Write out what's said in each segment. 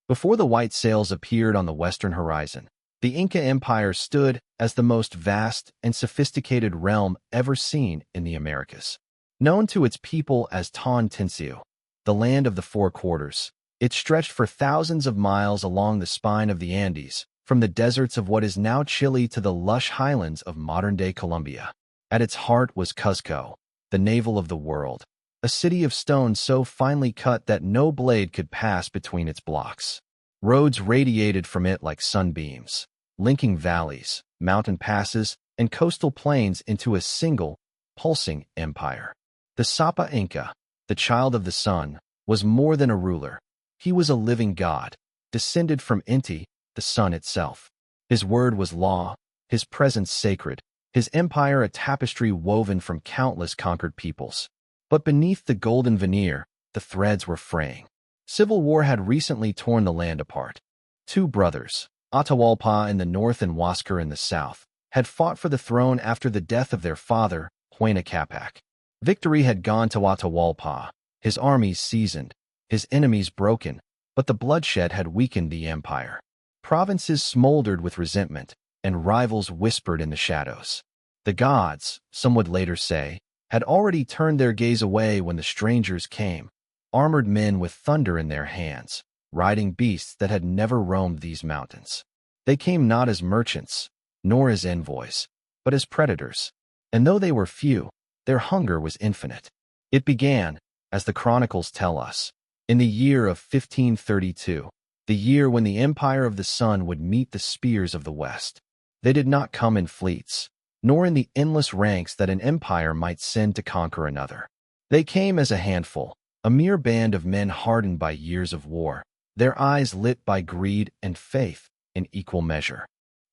Before the white sails appeared on the western horizon, the Inca Empire stood as the most vast and sophisticated realm ever seen in the Americas. Known to its people as Tawantinsuyo, the land of the four quarters, it stretched for thousands of miles along the spine of the Andes, from the deserts of what is now Chile to the lush highlands of modern-day Colombia. At its heart was Cuzco, the navel of the world, a city of stone so finely cut that no blade could pass between its blocks. Roads radiated from it like sunbeams, linking valleys, mountain passes, and coastal plains into a single, pulsing empire. The Sapa Inca, the child of the sun, was more than a ruler. He was a living god, descended from Inti, the sun itself. His word was law, his presence sacred, his empire a tapestry woven from countless conquered peoples. But beneath the golden veneer, the threads were fraying. Civil war had recently torn the land apart. Two brothers, Atahualpa in the north and Huáscar in the south, had fought for the throne after the death of their father, Huayna Capac. Victory had gone to Atahualpa, his armies seasoned, his enemies broken, but the bloodshed had weakened the empire. Provinces smoldered with resentment, and rivals whispered in the shadows. The gods, some would later say, had already turned their gaze away when the strangers came, armored men with thunder in their hands, riding beasts that had never roamed these mountains. They came not as merchants, nor as envoys, but as predators. And though they were few, their hunger was infinite. It began, as the chronicles tell us, in the year of 1532, the year when the empire of the sun would meet the spears of the west. They did not come in fleets, nor in the endless ranks that an empire might send to conquer another. They came as a handful, a mere band of men hardened by years of war, their eyes lit by greed and faith in equal measure.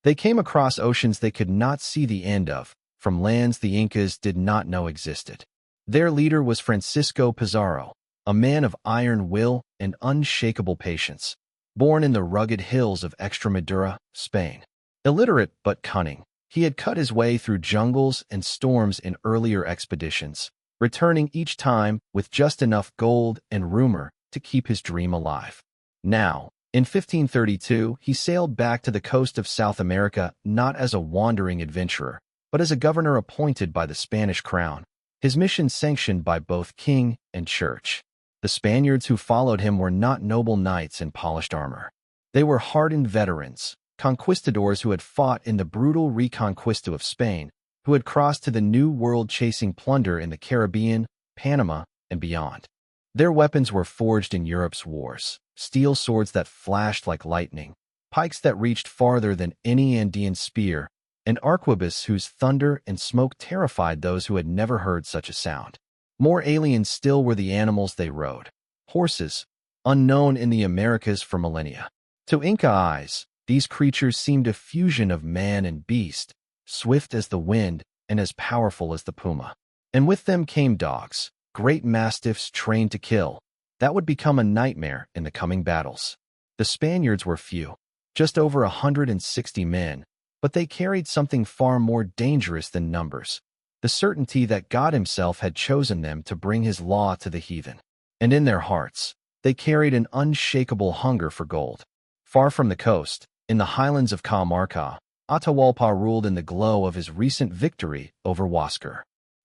They came across oceans they could not see the end of, from lands the Incas did not know existed. Their leader was Francisco Pizarro, a man of iron will and unshakable patience, born in the rugged hills of Extremadura, Spain. Illiterate but cunning, he had cut his way through jungles and storms in earlier expeditions, returning each time with just enough gold and rumor to keep his dream alive. Now, in 1532, he sailed back to the coast of South America not as a wandering adventurer, but as a governor appointed by the Spanish crown, his mission sanctioned by both king and church. The Spaniards who followed him were not noble knights in polished armor. They were hardened veterans, conquistadors who had fought in the brutal Reconquista of Spain, who had crossed to the New World chasing plunder in the Caribbean, Panama, and beyond. Their weapons were forged in Europe's wars, steel swords that flashed like lightning, pikes that reached farther than any Andean spear, and arquebus whose thunder and smoke terrified those who had never heard such a sound. More alien still were the animals they rode, horses, unknown in the Americas for millennia. To Inca eyes, these creatures seemed a fusion of man and beast, swift as the wind and as powerful as the puma. And with them came dogs, great mastiffs trained to kill, that would become a nightmare in the coming battles. The Spaniards were few, just over 160 men, but they carried something far more dangerous than numbers, the certainty that God himself had chosen them to bring his law to the heathen. And in their hearts, they carried an unshakable hunger for gold. Far from the coast, in the highlands of Cajamarca, Atahualpa ruled in the glow of his recent victory over Huáscar.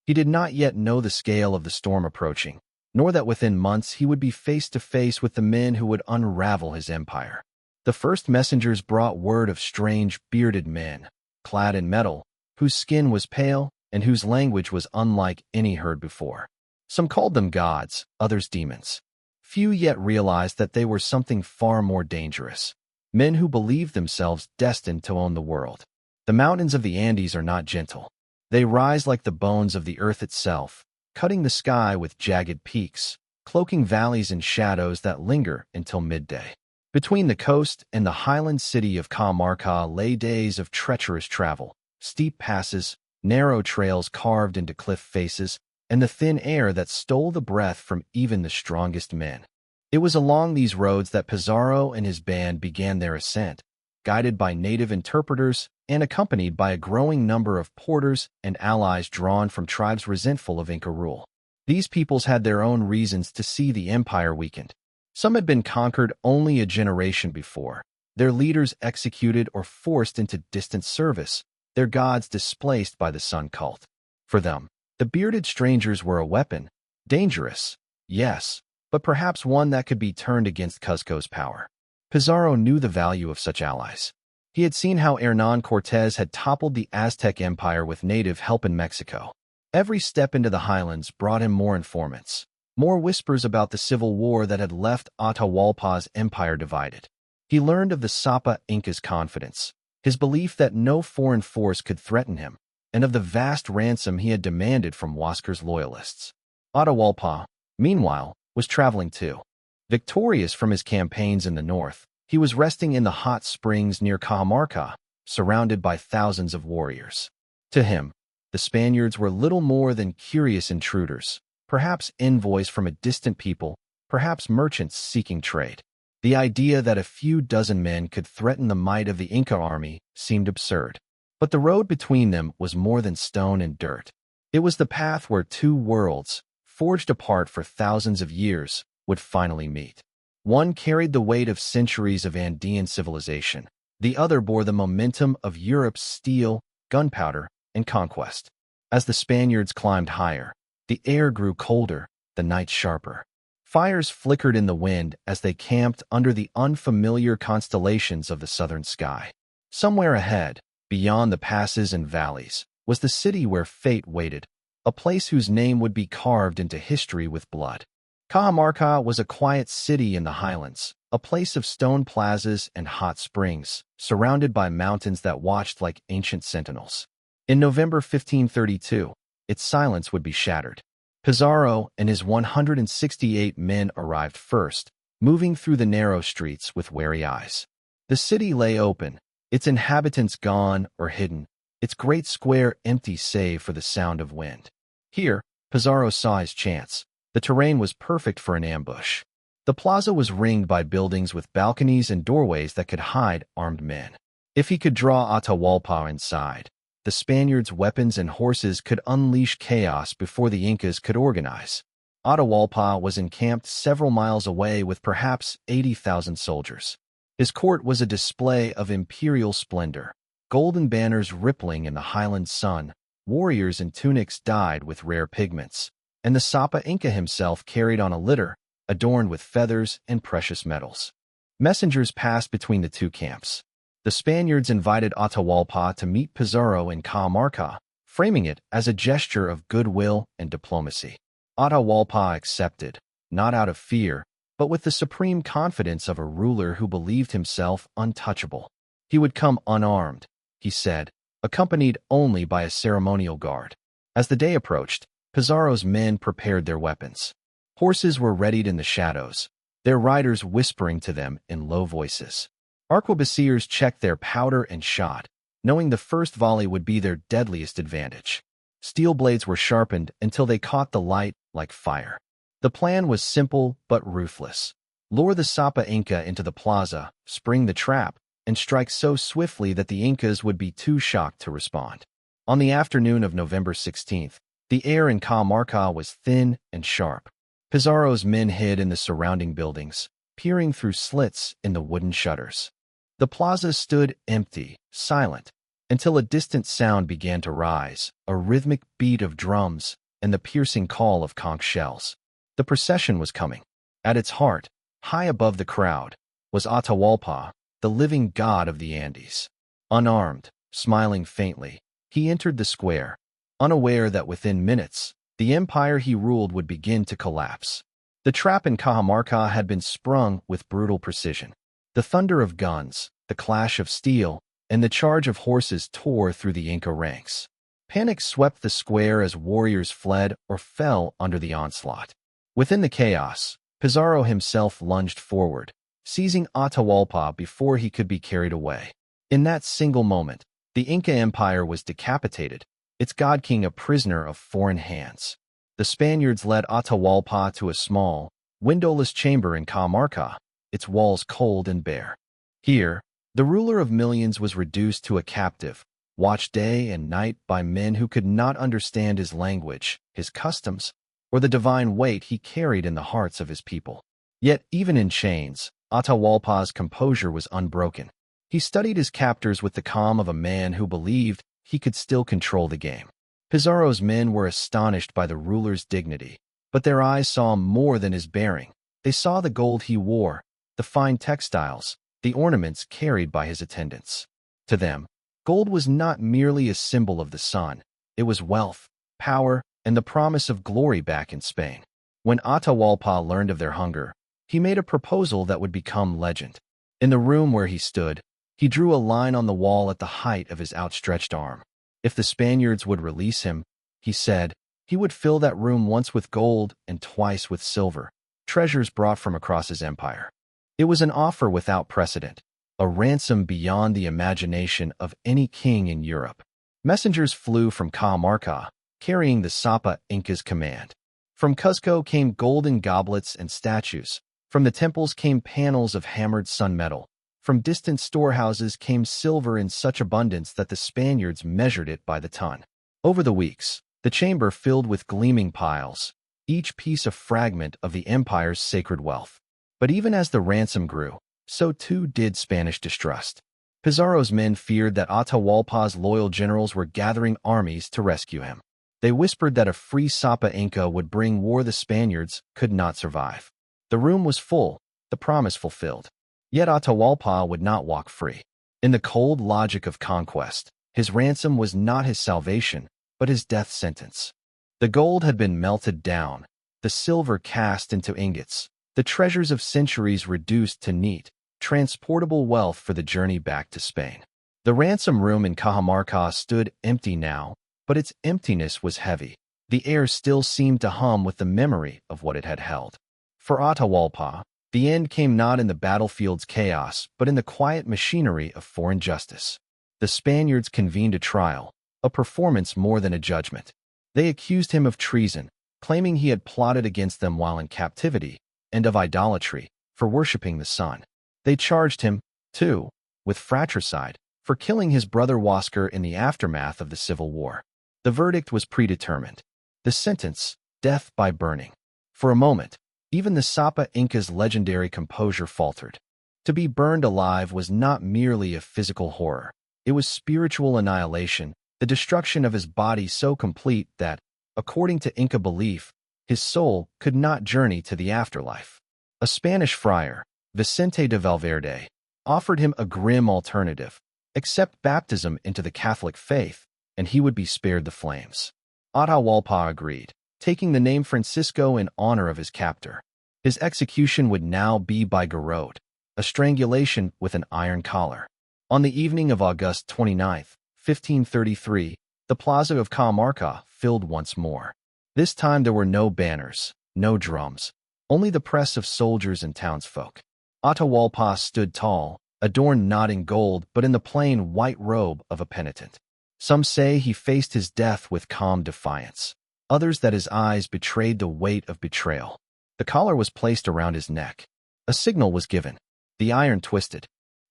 He did not yet know the scale of the storm approaching, nor that within months he would be face to face with the men who would unravel his empire. The first messengers brought word of strange, bearded men, clad in metal, whose skin was pale and whose language was unlike any heard before. Some called them gods, others demons. Few yet realized that they were something far more dangerous, men who believed themselves destined to own the world. The mountains of the Andes are not gentle. They rise like the bones of the earth itself, cutting the sky with jagged peaks, cloaking valleys in shadows that linger until midday. Between the coast and the highland city of Cajamarca lay days of treacherous travel, steep passes, narrow trails carved into cliff faces, and the thin air that stole the breath from even the strongest men. It was along these roads that Pizarro and his band began their ascent, guided by native interpreters and accompanied by a growing number of porters and allies drawn from tribes resentful of Inca rule. These peoples had their own reasons to see the empire weakened. Some had been conquered only a generation before, their leaders executed or forced into distant service, their gods displaced by the sun cult. For them, the bearded strangers were a weapon, dangerous, yes, but perhaps one that could be turned against Cuzco's power. Pizarro knew the value of such allies. He had seen how Hernán Cortés had toppled the Aztec Empire with native help in Mexico. Every step into the highlands brought him more informants, more whispers about the civil war that had left Atahualpa's empire divided. He learned of the Sapa Inca's confidence, his belief that no foreign force could threaten him, and of the vast ransom he had demanded from Huáscar's loyalists. Atahualpa, meanwhile, was traveling too. Victorious from his campaigns in the north, he was resting in the hot springs near Cajamarca, surrounded by thousands of warriors. To him, the Spaniards were little more than curious intruders, perhaps envoys from a distant people, perhaps merchants seeking trade. The idea that a few dozen men could threaten the might of the Inca army seemed absurd. But the road between them was more than stone and dirt. It was the path where two worlds, forged apart for thousands of years, would finally meet. One carried the weight of centuries of Andean civilization. The other bore the momentum of Europe's steel, gunpowder, and conquest. As the Spaniards climbed higher, the air grew colder, the night sharper. Fires flickered in the wind as they camped under the unfamiliar constellations of the southern sky. Somewhere ahead, beyond the passes and valleys, was the city where fate waited, a place whose name would be carved into history with blood. Cajamarca was a quiet city in the highlands, a place of stone plazas and hot springs, surrounded by mountains that watched like ancient sentinels. In November 1532, its silence would be shattered. Pizarro and his 168 men arrived first, moving through the narrow streets with wary eyes. The city lay open, its inhabitants gone or hidden, its great square empty save for the sound of wind. Here, Pizarro saw his chance. The terrain was perfect for an ambush. The plaza was ringed by buildings with balconies and doorways that could hide armed men. If he could draw Atahualpa inside, the Spaniards' weapons and horses could unleash chaos before the Incas could organize. Atahualpa was encamped several miles away with perhaps 80,000 soldiers. His court was a display of imperial splendor, golden banners rippling in the highland sun, warriors in tunics dyed with rare pigments, and the Sapa Inca himself carried on a litter, adorned with feathers and precious metals. Messengers passed between the two camps. The Spaniards invited Atahualpa to meet Pizarro in Cajamarca, framing it as a gesture of goodwill and diplomacy. Atahualpa accepted, not out of fear, but with the supreme confidence of a ruler who believed himself untouchable. He would come unarmed, he said, accompanied only by a ceremonial guard. As the day approached, Pizarro's men prepared their weapons. Horses were readied in the shadows, their riders whispering to them in low voices. Arquebusiers checked their powder and shot, knowing the first volley would be their deadliest advantage. Steel blades were sharpened until they caught the light like fire. The plan was simple but ruthless. Lure the Sapa Inca into the plaza, spring the trap, and strike so swiftly that the Incas would be too shocked to respond. On the afternoon of November 16th, the air in Cajamarca was thin and sharp. Pizarro's men hid in the surrounding buildings, peering through slits in the wooden shutters. The plaza stood empty, silent, until a distant sound began to rise, a rhythmic beat of drums and the piercing call of conch shells. The procession was coming. At its heart, high above the crowd, was Atahualpa, the living god of the Andes. Unarmed, smiling faintly, he entered the square, unaware that within minutes, the empire he ruled would begin to collapse. The trap in Cajamarca had been sprung with brutal precision. The thunder of guns, the clash of steel, and the charge of horses tore through the Inca ranks. Panic swept the square as warriors fled or fell under the onslaught. Within the chaos, Pizarro himself lunged forward, seizing Atahualpa before he could be carried away. In that single moment, the Inca Empire was decapitated, its god-king a prisoner of foreign hands. The Spaniards led Atahualpa to a small, windowless chamber in Cajamarca, its walls cold and bare. Here, the ruler of millions was reduced to a captive, watched day and night by men who could not understand his language, his customs, or the divine weight he carried in the hearts of his people. Yet, even in chains, Atahualpa's composure was unbroken. He studied his captors with the calm of a man who believed he could still control the game. Pizarro's men were astonished by the ruler's dignity, but their eyes saw more than his bearing. They saw the gold he wore, the fine textiles, the ornaments carried by his attendants. To them, gold was not merely a symbol of the sun. It was wealth, power, and the promise of glory back in Spain. When Atahualpa learned of their hunger, he made a proposal that would become legend. In the room where he stood, he drew a line on the wall at the height of his outstretched arm. If the Spaniards would release him, he said, he would fill that room once with gold and twice with silver, treasures brought from across his empire. It was an offer without precedent, a ransom beyond the imagination of any king in Europe. Messengers flew from Cajamarca, carrying the Sapa Inca's command. From Cuzco came golden goblets and statues. From the temples came panels of hammered sun metal. From distant storehouses came silver in such abundance that the Spaniards measured it by the ton. Over the weeks, the chamber filled with gleaming piles, each piece a fragment of the empire's sacred wealth. But even as the ransom grew, so too did Spanish distrust. Pizarro's men feared that Atahualpa's loyal generals were gathering armies to rescue him. They whispered that a free Sapa Inca would bring war the Spaniards could not survive. The room was full, the promise fulfilled. Yet Atahualpa would not walk free. In the cold logic of conquest, his ransom was not his salvation, but his death sentence. The gold had been melted down, the silver cast into ingots, the treasures of centuries reduced to neat, transportable wealth for the journey back to Spain. The ransom room in Cajamarca stood empty now, but its emptiness was heavy. The air still seemed to hum with the memory of what it had held. For Atahualpa, the end came not in the battlefield's chaos, but in the quiet machinery of foreign justice. The Spaniards convened a trial, a performance more than a judgment. They accused him of treason, claiming he had plotted against them while in captivity, and of idolatry, for worshipping the sun. They charged him, too, with fratricide, for killing his brother Huáscar in the aftermath of the Civil War. The verdict was predetermined. The sentence, death by burning. For a moment, even the Sapa Inca's legendary composure faltered. To be burned alive was not merely a physical horror. It was spiritual annihilation, the destruction of his body so complete that, according to Inca belief, his soul could not journey to the afterlife. A Spanish friar, Vicente de Valverde, offered him a grim alternative: accept baptism into the Catholic faith, and he would be spared the flames. Atahualpa agreed, taking the name Francisco in honor of his captor. His execution would now be by garrote, a strangulation with an iron collar. On the evening of August 29, 1533, the plaza of Cajamarca filled once more. This time there were no banners, no drums, only the press of soldiers and townsfolk. Atahualpa stood tall, adorned not in gold but in the plain white robe of a penitent. Some say he faced his death with calm defiance, others that his eyes betrayed the weight of betrayal. The collar was placed around his neck. A signal was given. The iron twisted.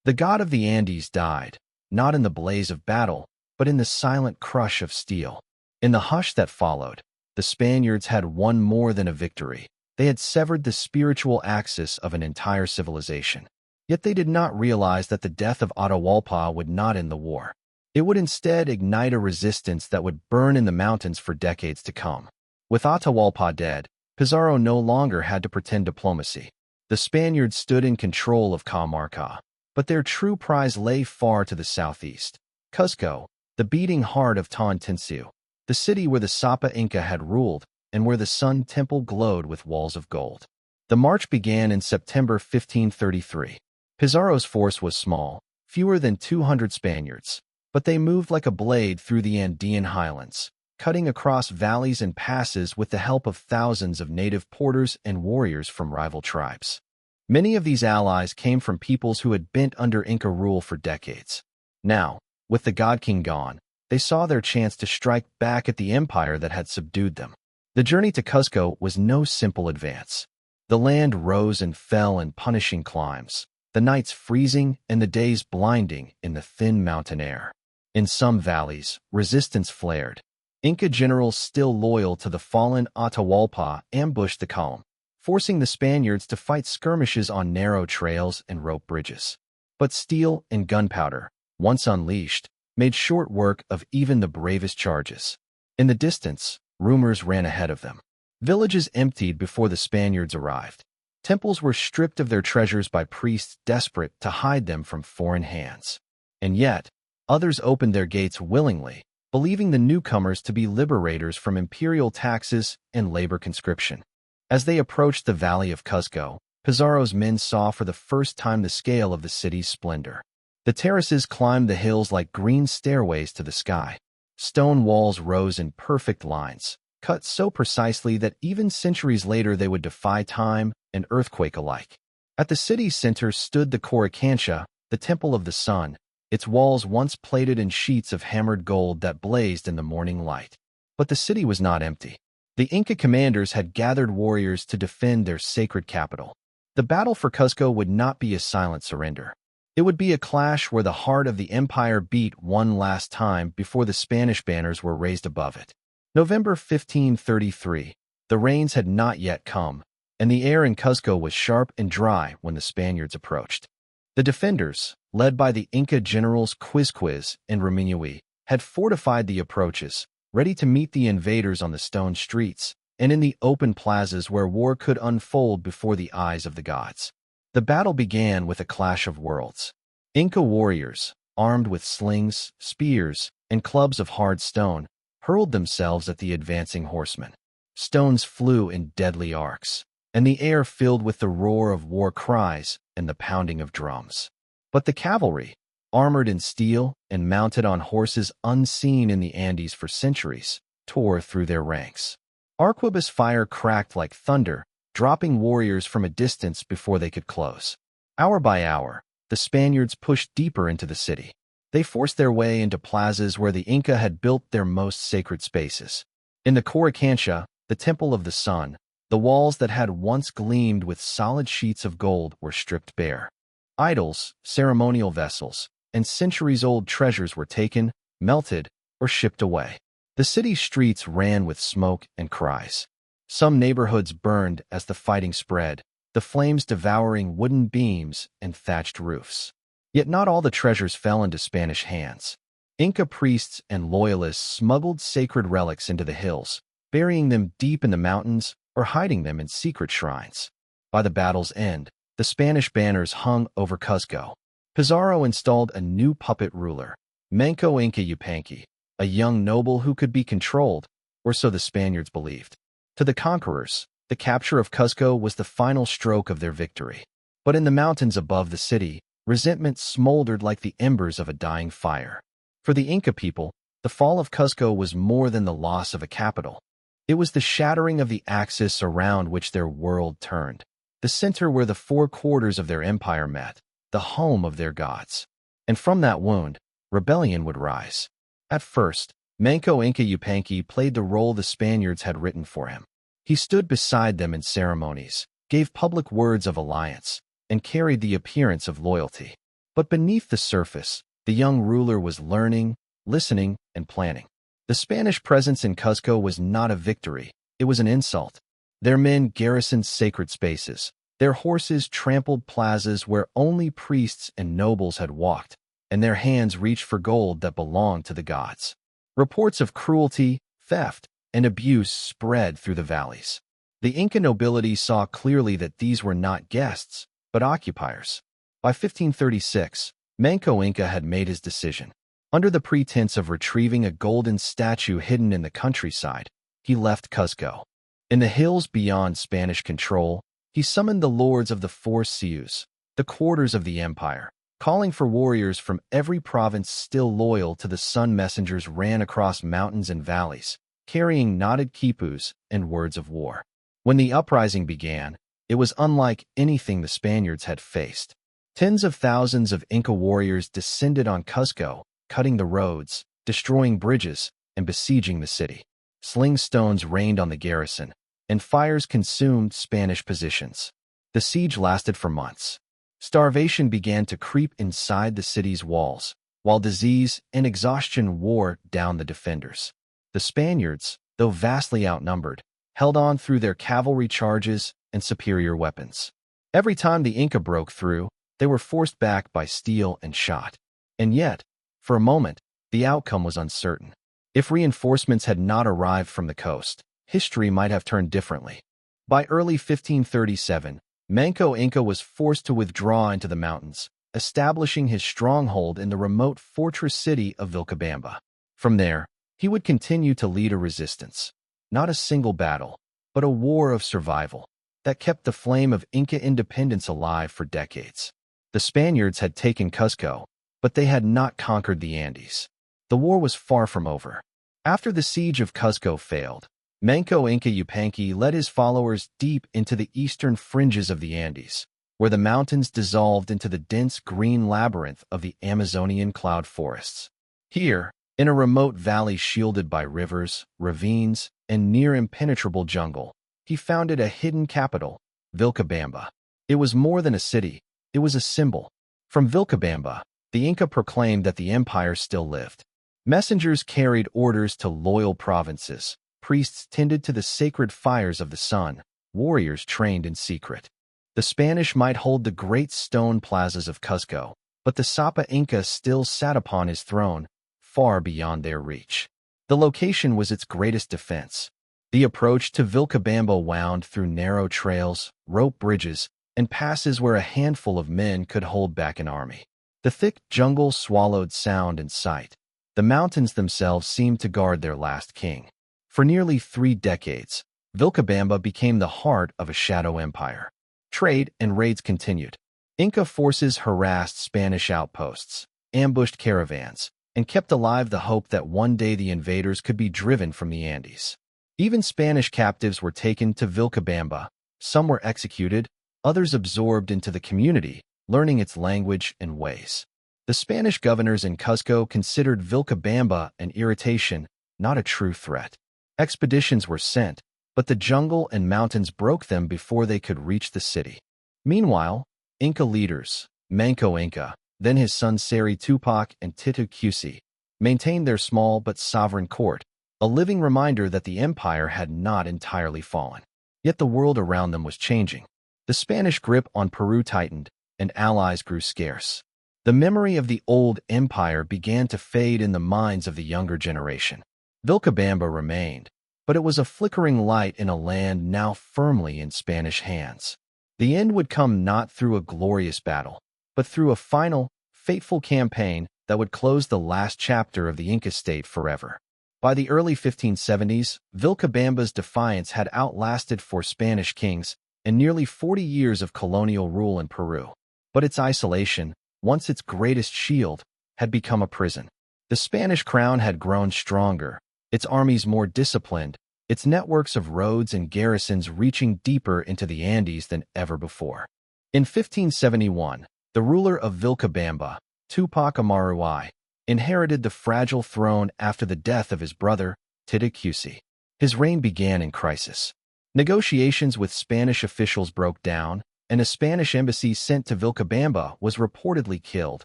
The god of the Andes died, not in the blaze of battle, but in the silent crush of steel. In the hush that followed, the Spaniards had won more than a victory. They had severed the spiritual axis of an entire civilization. Yet they did not realize that the death of Atahualpa would not end the war. It would instead ignite a resistance that would burn in the mountains for decades to come. With Atahualpa dead, Pizarro no longer had to pretend diplomacy. The Spaniards stood in control of Cajamarca, but their true prize lay far to the southeast. Cuzco, the beating heart of Tawantinsuyo, the city where the Sapa Inca had ruled and where the Sun Temple glowed with walls of gold. The march began in September 1533. Pizarro's force was small, fewer than 200 Spaniards, but they moved like a blade through the Andean highlands, cutting across valleys and passes with the help of thousands of native porters and warriors from rival tribes. Many of these allies came from peoples who had bent under Inca rule for decades. Now, with the God King gone, they saw their chance to strike back at the empire that had subdued them. The journey to Cuzco was no simple advance. The land rose and fell in punishing climbs, the nights freezing and the days blinding in the thin mountain air. In some valleys, resistance flared. Inca generals still loyal to the fallen Atahualpa ambushed the column. forcing the Spaniards to fight skirmishes on narrow trails and rope bridges. But steel and gunpowder, once unleashed, made short work of even the bravest charges. In the distance, rumors ran ahead of them. Villages emptied before the Spaniards arrived. Temples were stripped of their treasures by priests desperate to hide them from foreign hands. And yet, others opened their gates willingly, believing the newcomers to be liberators from imperial taxes and labor conscription. As they approached the valley of Cuzco, Pizarro's men saw for the first time the scale of the city's splendor. The terraces climbed the hills like green stairways to the sky. Stone walls rose in perfect lines, cut so precisely that even centuries later they would defy time and earthquake alike. At the city's center stood the Coricancha, the Temple of the Sun, its walls once plated in sheets of hammered gold that blazed in the morning light. But the city was not empty. The Inca commanders had gathered warriors to defend their sacred capital. The battle for Cuzco would not be a silent surrender. It would be a clash where the heart of the empire beat one last time before the Spanish banners were raised above it. November 1533. The rains had not yet come, and the air in Cuzco was sharp and dry when the Spaniards approached. The defenders, led by the Inca generals Quizquiz and Raminui, had fortified the approaches, ready to meet the invaders on the stone streets and in the open plazas where war could unfold before the eyes of the gods. The battle began with a clash of worlds. Inca warriors, armed with slings, spears, and clubs of hard stone, hurled themselves at the advancing horsemen. Stones flew in deadly arcs, and the air filled with the roar of war cries and the pounding of drums. But the cavalry, armored in steel and mounted on horses unseen in the Andes for centuries, tore through their ranks. Arquebus fire cracked like thunder, dropping warriors from a distance before they could close. Hour by hour, the Spaniards pushed deeper into the city. They forced their way into plazas where the Inca had built their most sacred spaces. In the Coricancha, the Temple of the Sun, the walls that had once gleamed with solid sheets of gold were stripped bare. Idols, ceremonial vessels, and centuries-old treasures were taken, melted, or shipped away. The city's streets ran with smoke and cries. Some neighborhoods burned as the fighting spread, the flames devouring wooden beams and thatched roofs. Yet not all the treasures fell into Spanish hands. Inca priests and loyalists smuggled sacred relics into the hills, burying them deep in the mountains or hiding them in secret shrines. By the battle's end, the Spanish banners hung over Cuzco. Pizarro installed a new puppet ruler, Manco Inca Yupanqui, a young noble who could be controlled, or so the Spaniards believed. To the conquerors, the capture of Cuzco was the final stroke of their victory. But in the mountains above the city, resentment smoldered like the embers of a dying fire. For the Inca people, the fall of Cuzco was more than the loss of a capital. It was the shattering of the axis around which their world turned, the center where the four quarters of their empire met, the home of their gods. And from that wound, rebellion would rise. At first, Manco Inca Yupanqui played the role the Spaniards had written for him. He stood beside them in ceremonies, gave public words of alliance, and carried the appearance of loyalty. But beneath the surface, the young ruler was learning, listening, and planning. The Spanish presence in Cuzco was not a victory, it was an insult. Their men garrisoned sacred spaces. Their horses trampled plazas where only priests and nobles had walked, and their hands reached for gold that belonged to the gods. Reports of cruelty, theft, and abuse spread through the valleys. The Inca nobility saw clearly that these were not guests, but occupiers. By 1536, Manco Inca had made his decision. Under the pretense of retrieving a golden statue hidden in the countryside, he left Cuzco. In the hills beyond Spanish control, he summoned the lords of the Four Sius, the quarters of the empire. Calling for warriors from every province still loyal to the sun, messengers ran across mountains and valleys, carrying knotted quipus and words of war. When the uprising began, it was unlike anything the Spaniards had faced. Tens of thousands of Inca warriors descended on Cuzco, cutting the roads, destroying bridges, and besieging the city. Sling stones rained on the garrison, and fires consumed Spanish positions. The siege lasted for months. Starvation began to creep inside the city's walls, while disease and exhaustion wore down the defenders. The Spaniards, though vastly outnumbered, held on through their cavalry charges and superior weapons. Every time the Inca broke through, they were forced back by steel and shot. And yet, for a moment, the outcome was uncertain. If reinforcements had not arrived from the coast, history might have turned differently. By early 1537, Manco Inca was forced to withdraw into the mountains, establishing his stronghold in the remote fortress city of Vilcabamba. From there, he would continue to lead a resistance. Not a single battle, but a war of survival that kept the flame of Inca independence alive for decades. The Spaniards had taken Cusco, but they had not conquered the Andes. The war was far from over. After the siege of Cusco failed, Manco Inca Yupanqui led his followers deep into the eastern fringes of the Andes, where the mountains dissolved into the dense green labyrinth of the Amazonian cloud forests. Here, in a remote valley shielded by rivers, ravines, and near-impenetrable jungle, he founded a hidden capital, Vilcabamba. It was more than a city, it was a symbol. From Vilcabamba, the Inca proclaimed that the empire still lived. Messengers carried orders to loyal provinces, priests tended to the sacred fires of the sun, warriors trained in secret. The Spanish might hold the great stone plazas of Cusco, but the Sapa Inca still sat upon his throne, far beyond their reach. The location was its greatest defense. The approach to Vilcabamba wound through narrow trails, rope bridges, and passes where a handful of men could hold back an army. The thick jungle swallowed sound and sight. The mountains themselves seemed to guard their last king. For nearly 3 decades, Vilcabamba became the heart of a shadow empire. Trade and raids continued. Inca forces harassed Spanish outposts, ambushed caravans, and kept alive the hope that one day the invaders could be driven from the Andes. Even Spanish captives were taken to Vilcabamba. Some were executed, others absorbed into the community, learning its language and ways. The Spanish governors in Cusco considered Vilcabamba an irritation, not a true threat. Expeditions were sent, but the jungle and mountains broke them before they could reach the city. Meanwhile, Inca leaders, Manco Inca, then his sons Seri Tupac and Titu Cusi, maintained their small but sovereign court, a living reminder that the empire had not entirely fallen. Yet the world around them was changing. The Spanish grip on Peru tightened, and allies grew scarce. The memory of the old empire began to fade in the minds of the younger generation. Vilcabamba remained, but it was a flickering light in a land now firmly in Spanish hands. The end would come not through a glorious battle, but through a final, fateful campaign that would close the last chapter of the Inca state forever. By the early 1570s, Vilcabamba's defiance had outlasted 4 Spanish kings and nearly 40 years of colonial rule in Peru. But its isolation, once its greatest shield, had become a prison. The Spanish crown had grown stronger, its armies more disciplined, its networks of roads and garrisons reaching deeper into the Andes than ever before. In 1571, the ruler of Vilcabamba, Tupac Amaru I, inherited the fragile throne after the death of his brother, Titu Cusi. His reign began in crisis. Negotiations with Spanish officials broke down, and a Spanish embassy sent to Vilcabamba was reportedly killed,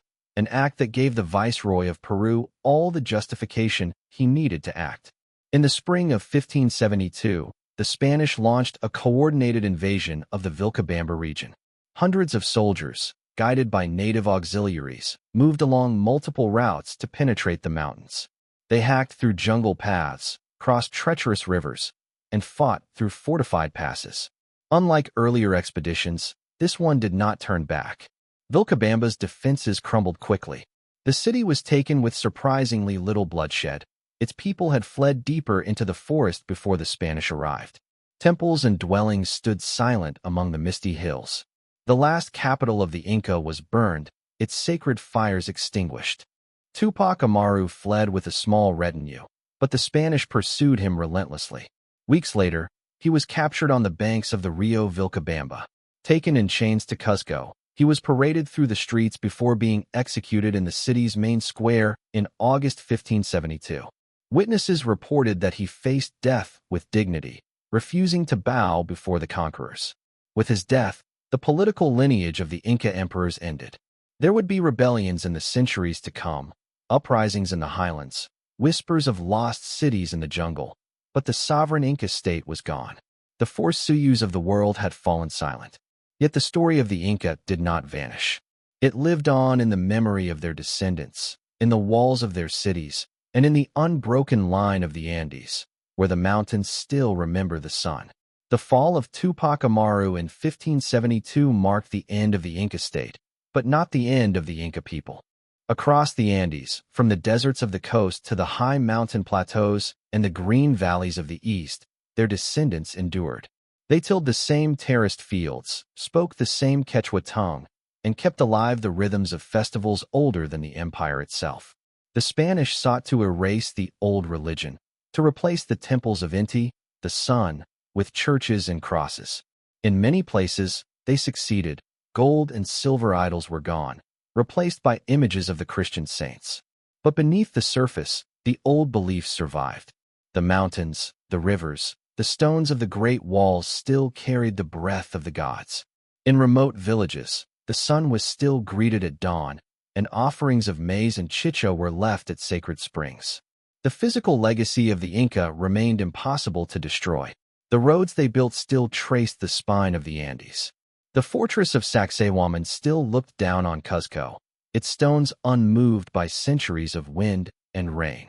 an act that gave the viceroy of Peru all the justification he needed to act. In the spring of 1572, the Spanish launched a coordinated invasion of the Vilcabamba region. Hundreds of soldiers, guided by native auxiliaries, moved along multiple routes to penetrate the mountains. They hacked through jungle paths, crossed treacherous rivers, and fought through fortified passes. Unlike earlier expeditions, this one did not turn back. Vilcabamba's defenses crumbled quickly. The city was taken with surprisingly little bloodshed. Its people had fled deeper into the forest before the Spanish arrived. Temples and dwellings stood silent among the misty hills. The last capital of the Inca was burned, its sacred fires extinguished. Tupac Amaru fled with a small retinue, but the Spanish pursued him relentlessly. Weeks later, he was captured on the banks of the Rio Vilcabamba. Taken in chains to Cusco, he was paraded through the streets before being executed in the city's main square in August 1572. Witnesses reported that he faced death with dignity, refusing to bow before the conquerors. With his death, the political lineage of the Inca emperors ended. There would be rebellions in the centuries to come, uprisings in the highlands, whispers of lost cities in the jungle, but the sovereign Inca state was gone. the four Suyus of the world had fallen silent. Yet the story of the Inca did not vanish. It lived on in the memory of their descendants, in the walls of their cities, and in the unbroken line of the Andes, where the mountains still remember the sun. The fall of Tupac Amaru in 1572 marked the end of the Inca state, but not the end of the Inca people. Across the Andes, from the deserts of the coast to the high mountain plateaus and the green valleys of the east, their descendants endured. They tilled the same terraced fields, spoke the same Quechua tongue, and kept alive the rhythms of festivals older than the empire itself. The Spanish sought to erase the old religion, to replace the temples of Inti, the sun, with churches and crosses. In many places, they succeeded. Gold and silver idols were gone, replaced by images of the Christian saints. But beneath the surface, the old beliefs survived. The mountains, the rivers, the stones of the great walls still carried the breath of the gods. In remote villages, the sun was still greeted at dawn, and offerings of maize and chicho were left at sacred springs. The physical legacy of the Inca remained impossible to destroy. The roads they built still traced the spine of the Andes. The fortress of Sacsayhuaman still looked down on Cuzco, its stones unmoved by centuries of wind and rain.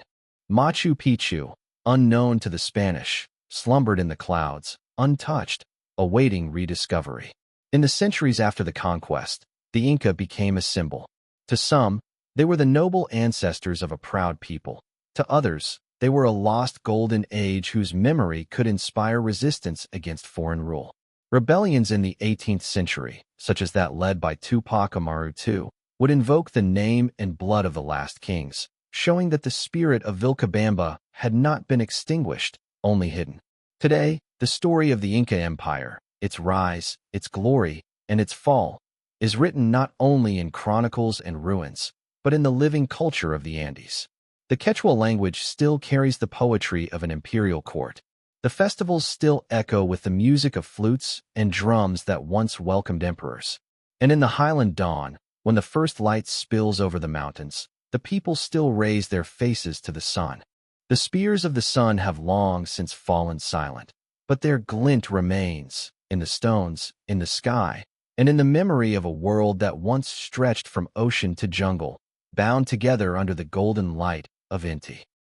Machu Picchu, unknown to the Spanish, slumbered in the clouds, untouched, awaiting rediscovery. In the centuries after the conquest, the Inca became a symbol. To some, they were the noble ancestors of a proud people. To others, they were a lost golden age whose memory could inspire resistance against foreign rule. Rebellions in the 18th century, such as that led by Tupac Amaru II, would invoke the name and blood of the last kings, showing that the spirit of Vilcabamba had not been extinguished, only hidden. Today, the story of the Inca Empire, its rise, its glory, and its fall, is written not only in chronicles and ruins, but in the living culture of the Andes. The Quechua language still carries the poetry of an imperial court. The festivals still echo with the music of flutes and drums that once welcomed emperors. And in the highland dawn, when the first light spills over the mountains, the people still raise their faces to the sun. The spears of the sun have long since fallen silent, but their glint remains in the stones, in the sky, and in the memory of a world that once stretched from ocean to jungle, bound together under the golden light of Inti.